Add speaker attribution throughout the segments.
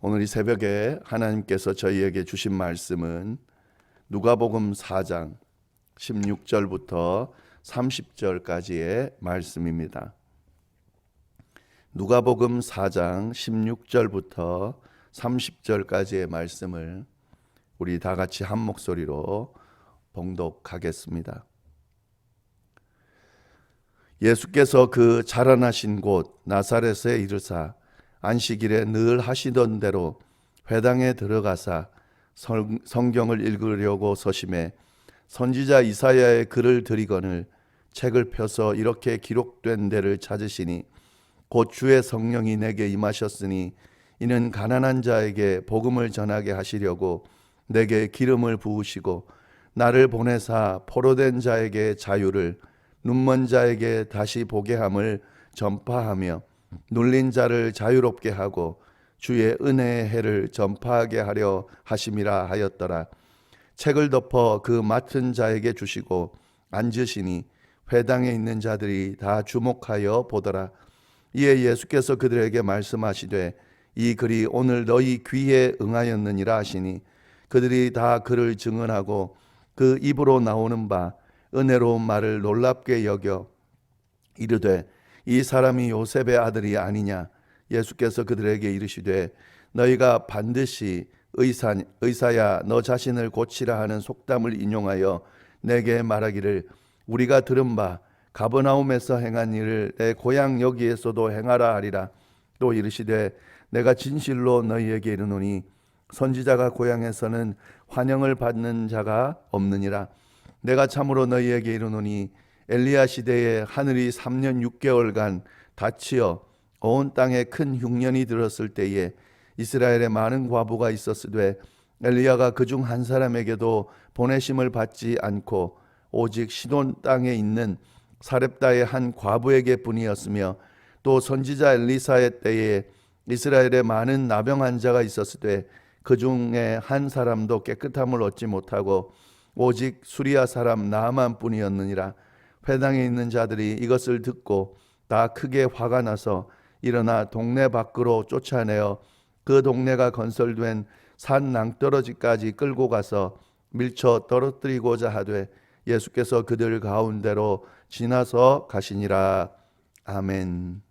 Speaker 1: 오늘 이 새벽에 하나님께서 저희에게 주신 말씀은 누가복음 4장 16절부터 30절까지의 말씀입니다. 누가복음 4장 16절부터 30절까지의 말씀을 우리 다 같이 한 목소리로 봉독하겠습니다. 예수께서 그 자라나신 곳 나사렛에 이르사 안식일에 늘 하시던 대로 회당에 들어가사 성경을 읽으려고 서심해 선지자 이사야의 글을 들이거늘 책을 펴서 이렇게 기록된 데를 찾으시니 곧 주의 성령이 내게 임하셨으니 이는 가난한 자에게 복음을 전하게 하시려고 내게 기름을 부으시고 나를 보내사 포로된 자에게 자유를 눈먼 자에게 다시 보게 함을 전파하며 눌린 자를 자유롭게 하고 주의 은혜의 해를 전파하게 하려 하심이라 하였더라. 책을 덮어 그 맡은 자에게 주시고 앉으시니 회당에 있는 자들이 다 주목하여 보더라. 이에 예수께서 그들에게 말씀하시되 이 글이 오늘 너희 귀에 응하였느니라 하시니 그들이 다 그를 증언하고 그 입으로 나오는 바 은혜로운 말을 놀랍게 여겨 이르되 이 사람이 요셉의 아들이 아니냐. 예수께서 그들에게 이르시되 너희가 반드시 의사야 너 자신을 고치라 하는 속담을 인용하여 내게 말하기를 우리가 들은 바 가버나움에서 행한 일을 내 고향 여기에서도 행하라 하리라. 또 이르시되 내가 진실로 너희에게 이르노니 선지자가 고향에서는 환영을 받는 자가 없느니라. 내가 참으로 너희에게 이르노니 엘리야 시대에 하늘이 3년 6개월간 닫히어 온 땅에 큰 흉년이 들었을 때에 이스라엘에 많은 과부가 있었으되 엘리야가 그중 한 사람에게도 보내심을 받지 않고 오직 시돈 땅에 있는 사렙다의 한 과부에게 뿐이었으며 또 선지자 엘리사의 때에 이스라엘에 많은 나병 환자가 있었으되 그 중에 한 사람도 깨끗함을 얻지 못하고 오직 수리아 사람 나아만 뿐이었느니라. 회당에 있는 자들이 이것을 듣고 다 크게 화가 나서 일어나 동네 밖으로 쫓아내어 그 동네가 건설된 산 낭떠러지까지 끌고 가서 밀쳐 떨어뜨리고자 하되 예수께서 그들 가운데로 지나서 가시니라. 아멘.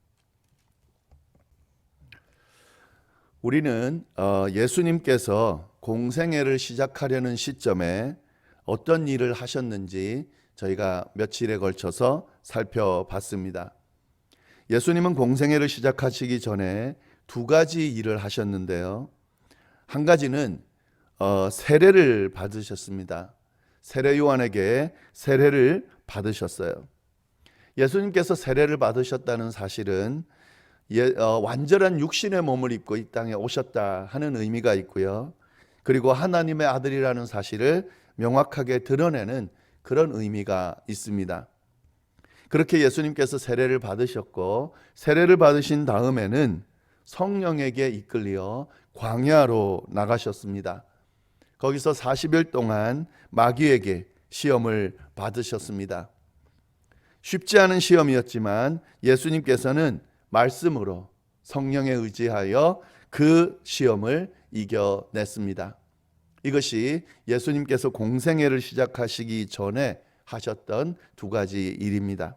Speaker 1: 우리는 예수님께서 공생애를 시작하려는 시점에 어떤 일을 하셨는지 저희가 며칠에 걸쳐서 살펴봤습니다. 예수님은 공생애를 시작하시기 전에 두 가지 일을 하셨는데요. 한 가지는 세례를 받으셨습니다. 세례 요한에게 세례를 받으셨어요. 예수님께서 세례를 받으셨다는 사실은 완전한 육신의 몸을 입고 이 땅에 오셨다 하는 의미가 있고요. 그리고 하나님의 아들이라는 사실을 명확하게 드러내는 그런 의미가 있습니다. 그렇게 예수님께서 세례를 받으셨고 세례를 받으신 다음에는 성령에게 이끌려 광야로 나가셨습니다. 거기서 40일 동안 마귀에게 시험을 받으셨습니다. 쉽지 않은 시험이었지만 예수님께서는 말씀으로 성령에 의지하여 그 시험을 이겨냈습니다. 이것이 예수님께서 공생애를 시작하시기 전에 하셨던 두 가지 일입니다.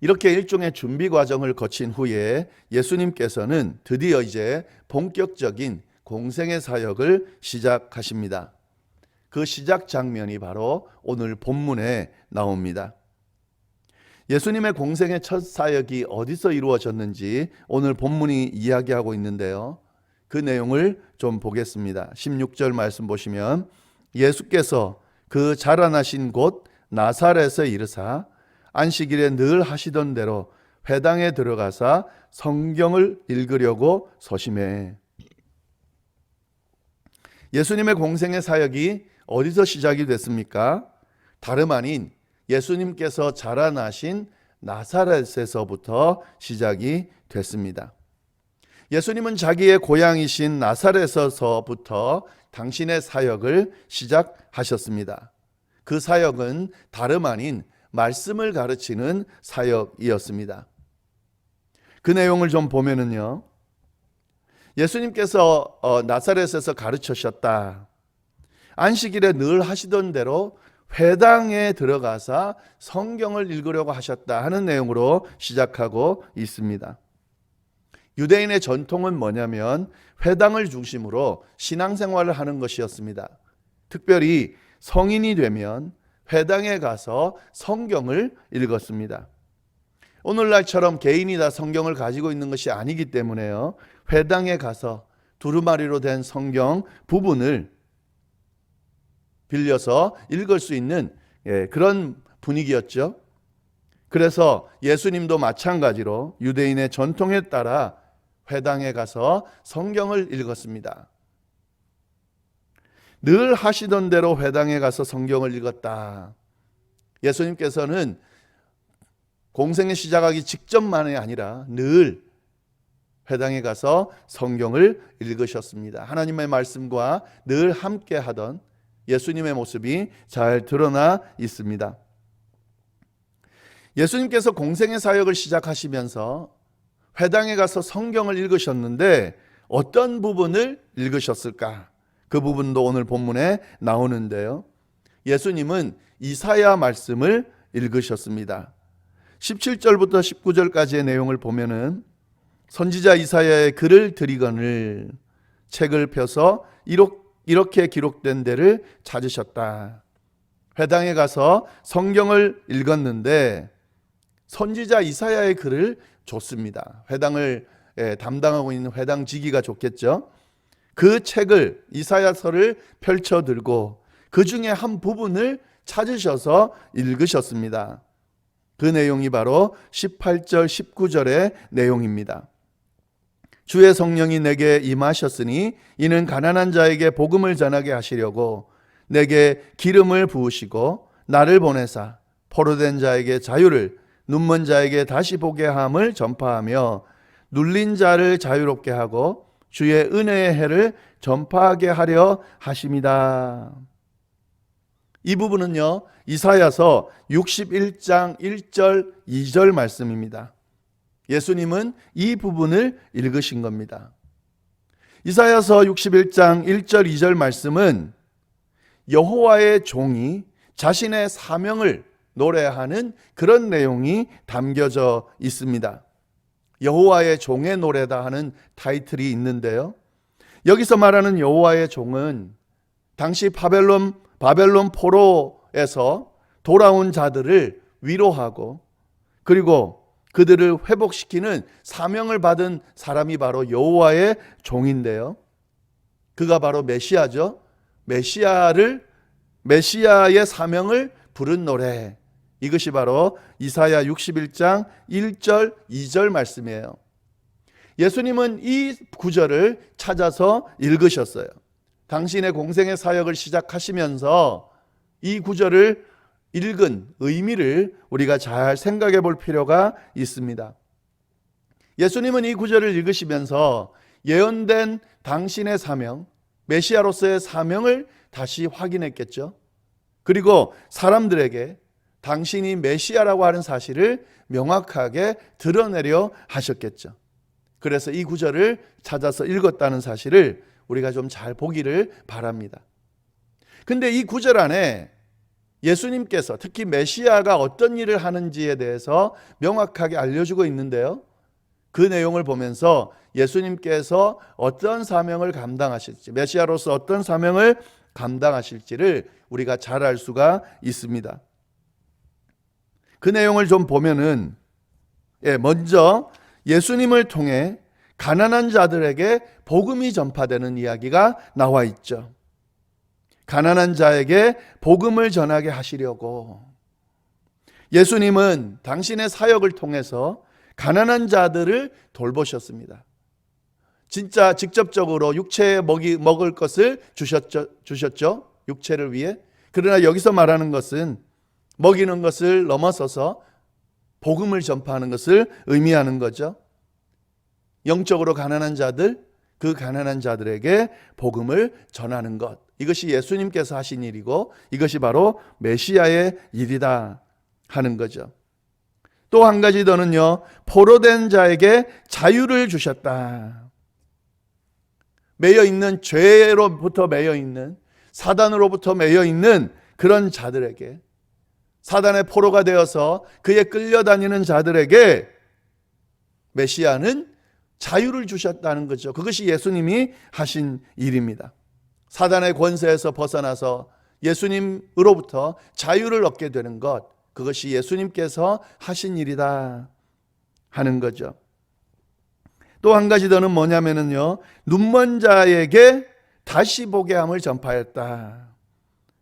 Speaker 1: 이렇게 일종의 준비 과정을 거친 후에 예수님께서는 드디어 이제 본격적인 공생애 사역을 시작하십니다. 그 시작 장면이 바로 오늘 본문에 나옵니다. 예수님의 공생의 첫 사역이 어디서 이루어졌는지 오늘 본문이 이야기하고 있는데요. 그 내용을 좀 보겠습니다. 16절 말씀 보시면 예수께서 그 자라나신 곳 나사렛에 이르사 안식일에 늘 하시던 대로 회당에 들어가사 성경을 읽으려고 서심해. 예수님의 공생의 사역이 어디서 시작이 됐습니까? 다름 아닌 예수님께서 자라나신 나사렛에서부터 시작이 됐습니다. 예수님은 자기의 고향이신 나사렛에서부터 당신의 사역을 시작하셨습니다. 그 사역은 다름 아닌 말씀을 가르치는 사역이었습니다. 그 내용을 좀 보면은요, 예수님께서 나사렛에서 가르치셨다. 안식일에 늘 하시던 대로 회당에 들어가서 성경을 읽으려고 하셨다 하는 내용으로 시작하고 있습니다. 유대인의 전통은 뭐냐면 회당을 중심으로 신앙생활을 하는 것이었습니다. 특별히 성인이 되면 회당에 가서 성경을 읽었습니다. 오늘날처럼 개인이 다 성경을 가지고 있는 것이 아니기 때문에요. 회당에 가서 두루마리로 된 성경 부분을 빌려서 읽을 수 있는 그런 분위기였죠. 그래서 예수님도 마찬가지로 유대인의 전통에 따라 회당에 가서 성경을 읽었습니다. 늘 하시던 대로 회당에 가서 성경을 읽었다. 예수님께서는 공생에 시작하기 직전만이 아니라 늘 회당에 가서 성경을 읽으셨습니다. 하나님의 말씀과 늘 함께 하던 예수님의 모습이 잘 드러나 있습니다. 예수님께서 공생의 사역을 시작하시면서 회당에 가서 성경을 읽으셨는데 어떤 부분을 읽으셨을까? 그 부분도 오늘 본문에 나오는데요. 예수님은 이사야 말씀을 읽으셨습니다. 17절부터 19절까지의 내용을 보면은 선지자 이사야의 글을 들이거늘 책을 펴서 이렇게 기록된 데를 찾으셨다. 회당에 가서 성경을 읽었는데 선지자 이사야의 글을 줬습니다. 회당을 담당하고 있는 회당지기가 줬겠죠. 그 책을 이사야서를 펼쳐 들고 그 중에 한 부분을 찾으셔서 읽으셨습니다. 그 내용이 바로 18절 19절의 내용입니다. 주의 성령이 내게 임하셨으니 이는 가난한 자에게 복음을 전하게 하시려고 내게 기름을 부으시고 나를 보내사 포로된 자에게 자유를 눈먼 자에게 다시 보게 함을 전파하며 눌린 자를 자유롭게 하고 주의 은혜의 해를 전파하게 하려 하심이다. 이 부분은요, 이사야서 61장 1절 2절 말씀입니다. 예수님은 이 부분을 읽으신 겁니다. 이사야서 61장 1절 2절 말씀은 여호와의 종이 자신의 사명을 노래하는 그런 내용이 담겨져 있습니다. 여호와의 종의 노래다 하는 타이틀이 있는데요. 여기서 말하는 여호와의 종은 당시 바벨론 포로에서 돌아온 자들을 위로하고 그리고 그들을 회복시키는 사명을 받은 사람이 바로 여호와의 종인데요. 그가 바로 메시아죠. 메시아의 사명을 부른 노래. 이것이 바로 이사야 61장 1절 2절 말씀이에요. 예수님은 이 구절을 찾아서 읽으셨어요. 당신의 공생의 사역을 시작하시면서 이 구절을 읽은 의미를 우리가 잘 생각해 볼 필요가 있습니다. 예수님은 이 구절을 읽으시면서 예언된 당신의 사명, 메시아로서의 사명을 다시 확인했겠죠. 그리고 사람들에게 당신이 메시아라고 하는 사실을 명확하게 드러내려 하셨겠죠. 그래서 이 구절을 찾아서 읽었다는 사실을 우리가 좀 잘 보기를 바랍니다. 근데 이 구절 안에 예수님께서 특히 메시아가 어떤 일을 하는지에 대해서 명확하게 알려주고 있는데요. 그 내용을 보면서 예수님께서 어떤 사명을 감당하실지, 메시아로서 어떤 사명을 감당하실지를 우리가 잘 알 수가 있습니다. 그 내용을 좀 보면은 먼저 예수님을 통해 가난한 자들에게 복음이 전파되는 이야기가 나와 있죠. 가난한 자에게 복음을 전하게 하시려고 예수님은 당신의 사역을 통해서 가난한 자들을 돌보셨습니다. 진짜 직접적으로 육체에 먹을 것을 주셨죠. 육체를 위해. 그러나 여기서 말하는 것은 먹이는 것을 넘어서서 복음을 전파하는 것을 의미하는 거죠. 영적으로 가난한 자들, 그 가난한 자들에게 복음을 전하는 것. 이것이 예수님께서 하신 일이고 이것이 바로 메시아의 일이다 하는 거죠. 또 한 가지 더는요, 포로된 자에게 자유를 주셨다. 매여 있는, 죄로부터 매여 있는, 사단으로부터 매여 있는 그런 자들에게, 사단의 포로가 되어서 그에 끌려다니는 자들에게 메시아는 자유를 주셨다는 거죠. 그것이 예수님이 하신 일입니다. 사단의 권세에서 벗어나서 예수님으로부터 자유를 얻게 되는 것, 그것이 예수님께서 하신 일이다 하는 거죠. 또 한 가지 더는 뭐냐면요, 눈먼 자에게 다시 보게 함을 전파했다.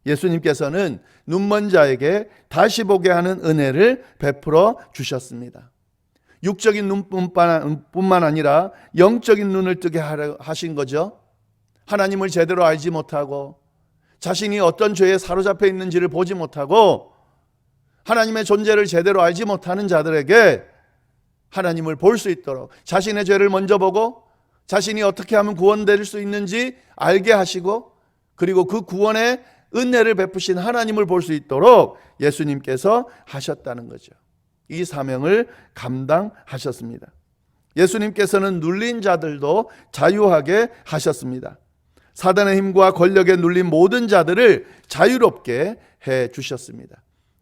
Speaker 1: 예수님께서는 눈먼 자에게 다시 보게 하는 은혜를 베풀어 주셨습니다. 육적인 눈뿐만 아니라 영적인 눈을 뜨게 하신 거죠. 하나님을 제대로 알지 못하고 자신이 어떤 죄에 사로잡혀 있는지를 보지 못하고 하나님의 존재를 제대로 알지 못하는 자들에게 하나님을 볼 수 있도록 자신의 죄를 먼저 보고 자신이 어떻게 하면 구원될 수 있는지 알게 하시고, 그리고 그 구원의 은혜를 베푸신 하나님을 볼 수 있도록 예수님께서 하셨다는 거죠. 이 사명을 감당하셨습니다. 예수님께서는 눌린 자들도 자유하게 하셨습니다. 사단의 힘과 권력에 눌린 모든 자들을 자유롭게 해 주셨습니다.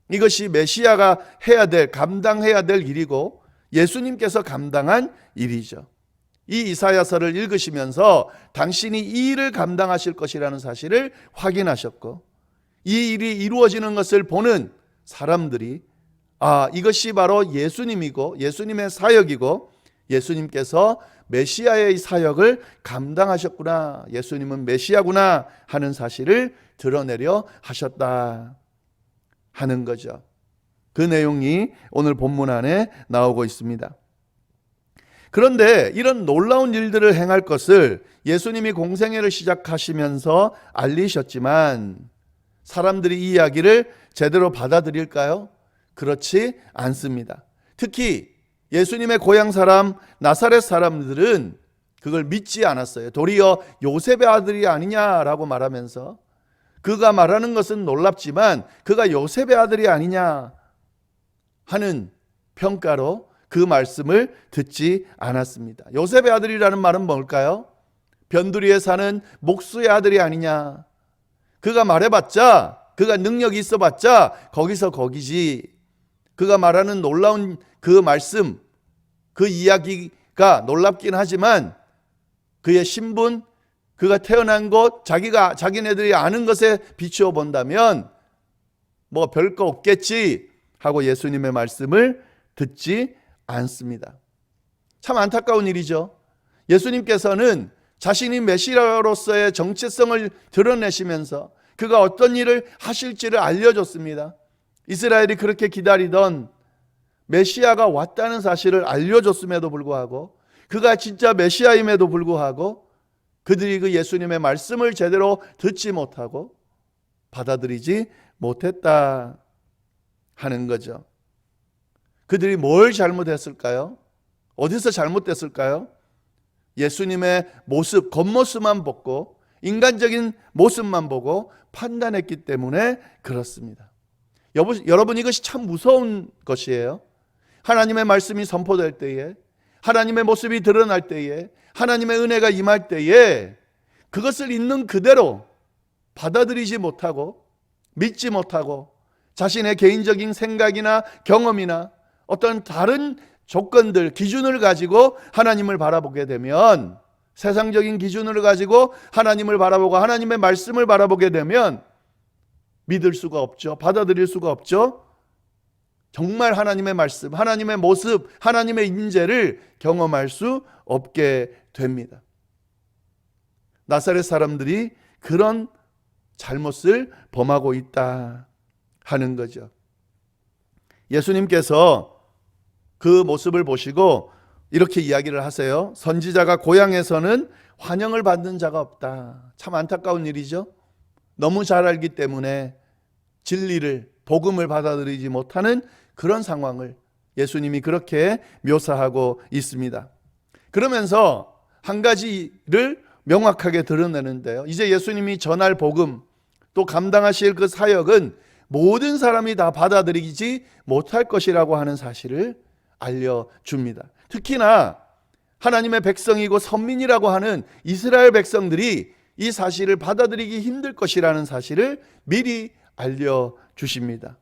Speaker 1: 이것이 메시아가 해야 될, 감당해야 될 일이고 예수님께서 감당한 일이죠. 이 이사야서를 읽으시면서 당신이 이 일을 감당하실 것이라는 사실을 확인하셨고, 이 일이 이루어지는 것을 보는 사람들이 이것이 바로 예수님이고 예수님의 사역이고 예수님께서 메시아의 사역을 감당하셨구나, 예수님은 메시아구나 하는 사실을 드러내려 하셨다 하는 거죠. 그 내용이 오늘 본문 안에 나오고 있습니다. 그런데 이런 놀라운 일들을 행할 것을 예수님이 공생애를 시작하시면서 알리셨지만 사람들이 이 이야기를 제대로 받아들일까요? 그렇지 않습니다. 특히 예수님의 고향 사람, 나사렛 사람들은 그걸 믿지 않았어요. 도리어 요셉의 아들이 아니냐라고 말하면서, 그가 말하는 것은 놀랍지만 그가 요셉의 아들이 아니냐 하는 평가로 그 말씀을 듣지 않았습니다. 요셉의 아들이라는 말은 뭘까요? 변두리에 사는 목수의 아들이 아니냐. 그가 말해봤자, 그가 능력이 있어봤자 거기서 거기지. 그가 말하는 놀라운 그 말씀, 그 이야기가 놀랍긴 하지만 그의 신분, 그가 태어난 곳, 자기네들이 아는 것에 비추어 본다면 뭐 별거 없겠지 하고 예수님의 말씀을 듣지 않습니다. 참 안타까운 일이죠. 예수님께서는 자신이 메시아로서의 정체성을 드러내시면서 그가 어떤 일을 하실지를 알려줬습니다. 이스라엘이 그렇게 기다리던 메시아가 왔다는 사실을 알려줬음에도 불구하고, 그가 진짜 메시아임에도 불구하고 그들이 그 예수님의 말씀을 제대로 듣지 못하고 받아들이지 못했다 하는 거죠. 그들이 뭘 잘못했을까요? 어디서 잘못됐을까요? 예수님의 모습, 겉모습만 보고 인간적인 모습만 보고 판단했기 때문에 그렇습니다. 여러분, 이것이 참 무서운 것이에요. 하나님의 말씀이 선포될 때에, 하나님의 모습이 드러날 때에, 하나님의 은혜가 임할 때에 그것을 있는 그대로 받아들이지 못하고 믿지 못하고 자신의 개인적인 생각이나 경험이나 어떤 다른 조건들, 기준을 가지고 하나님을 바라보게 되면, 세상적인 기준을 가지고 하나님을 바라보고 하나님의 말씀을 바라보게 되면 믿을 수가 없죠. 받아들일 수가 없죠. 정말 하나님의 말씀, 하나님의 모습, 하나님의 임재를 경험할 수 없게 됩니다. 나사렛 사람들이 그런 잘못을 범하고 있다 하는 거죠. 예수님께서 그 모습을 보시고 이렇게 이야기를 하세요. 선지자가 고향에서는 환영을 받는 자가 없다. 참 안타까운 일이죠. 너무 잘 알기 때문에 진리를, 복음을 받아들이지 못하는 그런 상황을 예수님이 그렇게 묘사하고 있습니다. 그러면서 한 가지를 명확하게 드러내는데요. 이제 예수님이 전할 복음, 또 감당하실 그 사역은 모든 사람이 다 받아들이지 못할 것이라고 하는 사실을 알려줍니다. 특히나 하나님의 백성이고 선민이라고 하는 이스라엘 백성들이 이 사실을 받아들이기 힘들 것이라는 사실을 미리 알려주십니다.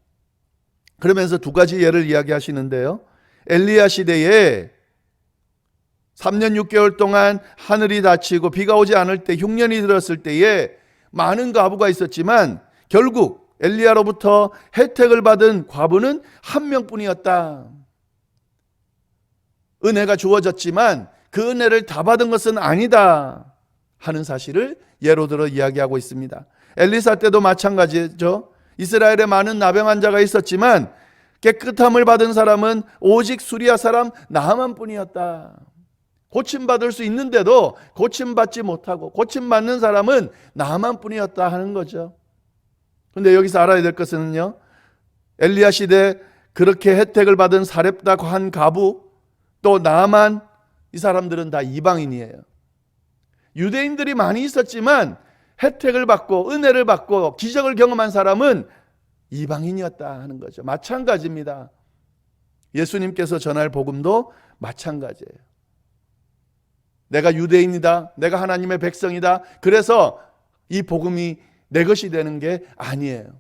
Speaker 1: 그러면서 두 가지 예를 이야기하시는데요. 엘리야 시대에 3년 6개월 동안 하늘이 닫히고 비가 오지 않을 때, 흉년이 들었을 때에 많은 과부가 있었지만 결국 엘리야로부터 혜택을 받은 과부는 한 명뿐이었다. 은혜가 주어졌지만 그 은혜를 다 받은 것은 아니다 하는 사실을 예로 들어 이야기하고 있습니다. 엘리사 때도 마찬가지죠. 이스라엘에 많은 나병 환자가 있었지만 깨끗함을 받은 사람은 오직 수리아 사람 나하만뿐이었다. 고침받을 수 있는데도 고침받지 못하고 고침받는 사람은 나하만뿐이었다 하는 거죠. 그런데 여기서 알아야 될 것은요, 엘리야 시대 그렇게 혜택을 받은 사렙다 한 가부, 또 나하만, 이 사람들은 다 이방인이에요. 유대인들이 많이 있었지만 혜택을 받고 은혜를 받고 기적을 경험한 사람은 이방인이었다 하는 거죠. 마찬가지입니다. 예수님께서 전할 복음도 마찬가지예요. 내가 유대인이다, 내가 하나님의 백성이다, 그래서 이 복음이 내 것이 되는 게 아니에요.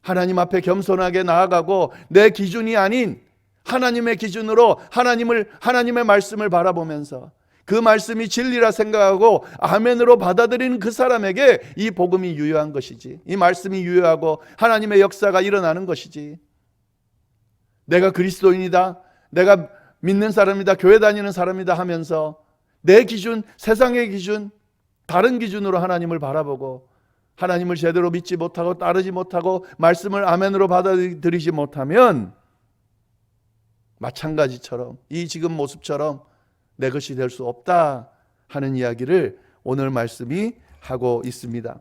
Speaker 1: 하나님 앞에 겸손하게 나아가고 내 기준이 아닌 하나님의 기준으로 하나님의 말씀을 바라보면서 그 말씀이 진리라 생각하고 아멘으로 받아들이는 그 사람에게 이 복음이 유효한 것이지, 이 말씀이 유효하고 하나님의 역사가 일어나는 것이지, 내가 그리스도인이다, 내가 믿는 사람이다, 교회 다니는 사람이다 하면서 내 기준, 세상의 기준, 다른 기준으로 하나님을 바라보고 하나님을 제대로 믿지 못하고 따르지 못하고 말씀을 아멘으로 받아들이지 못하면 마찬가지처럼 이 지금 모습처럼 내 것이 될 수 없다 하는 이야기를 오늘 말씀이 하고 있습니다.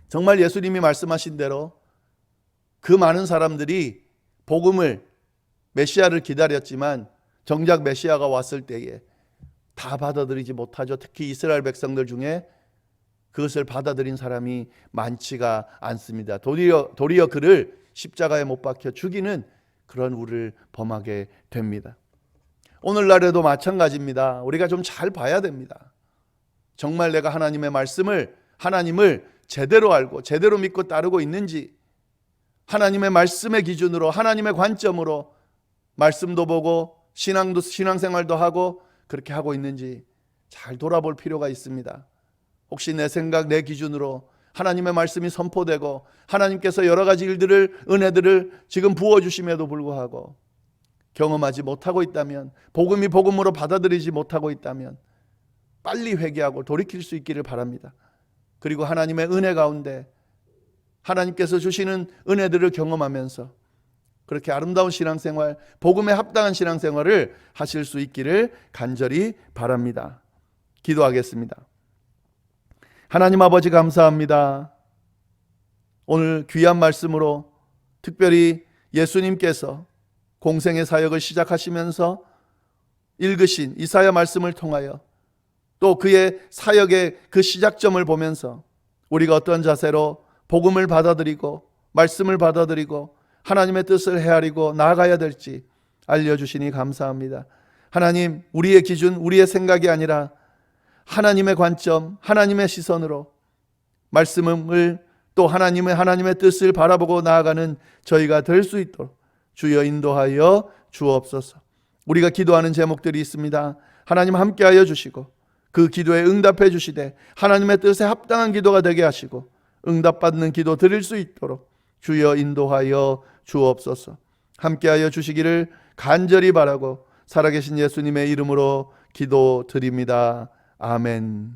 Speaker 1: 정말 예수님이 말씀하신 대로 그 많은 사람들이 복음을, 메시아를 기다렸지만 정작 메시아가 왔을 때에 다 받아들이지 못하죠. 특히 이스라엘 백성들 중에 그것을 받아들인 사람이 많지가 않습니다. 도리어 그를 십자가에 못 박혀 죽이는 그런 우를 범하게 됩니다. 오늘날에도 마찬가지입니다. 우리가 좀 잘 봐야 됩니다. 정말 내가 하나님의 말씀을, 하나님을 제대로 알고 제대로 믿고 따르고 있는지, 하나님의 말씀의 기준으로, 하나님의 관점으로 말씀도 보고 신앙생활도 하고 그렇게 하고 있는지 잘 돌아볼 필요가 있습니다. 혹시 내 생각, 내 기준으로 하나님의 말씀이 선포되고 하나님께서 여러 가지 일들을, 은혜들을 지금 부어주심에도 불구하고 경험하지 못하고 있다면, 복음이 복음으로 받아들이지 못하고 있다면 빨리 회개하고 돌이킬 수 있기를 바랍니다. 그리고 하나님의 은혜 가운데 하나님께서 주시는 은혜들을 경험하면서 그렇게 아름다운 신앙생활, 복음에 합당한 신앙생활을 하실 수 있기를 간절히 바랍니다. 기도하겠습니다. 하나님 아버지 감사합니다. 오늘 귀한 말씀으로 특별히 예수님께서 공생의 사역을 시작하시면서 읽으신 이사야 말씀을 통하여 또 그의 사역의 그 시작점을 보면서 우리가 어떤 자세로 복음을 받아들이고 말씀을 받아들이고 하나님의 뜻을 헤아리고 나아가야 될지 알려주시니 감사합니다. 하나님, 우리의 기준, 우리의 생각이 아니라 하나님의 관점, 하나님의 시선으로 말씀을 또 하나님의 뜻을 바라보고 나아가는 저희가 될 수 있도록 주여 인도하여 주옵소서. 우리가 기도하는 제목들이 있습니다. 하나님 함께하여 주시고 그 기도에 응답해 주시되 하나님의 뜻에 합당한 기도가 되게 하시고 응답받는 기도 드릴 수 있도록 주여 인도하여 주옵소서. 함께하여 주시기를 간절히 바라고 살아계신 예수님의 이름으로 기도드립니다. 아멘.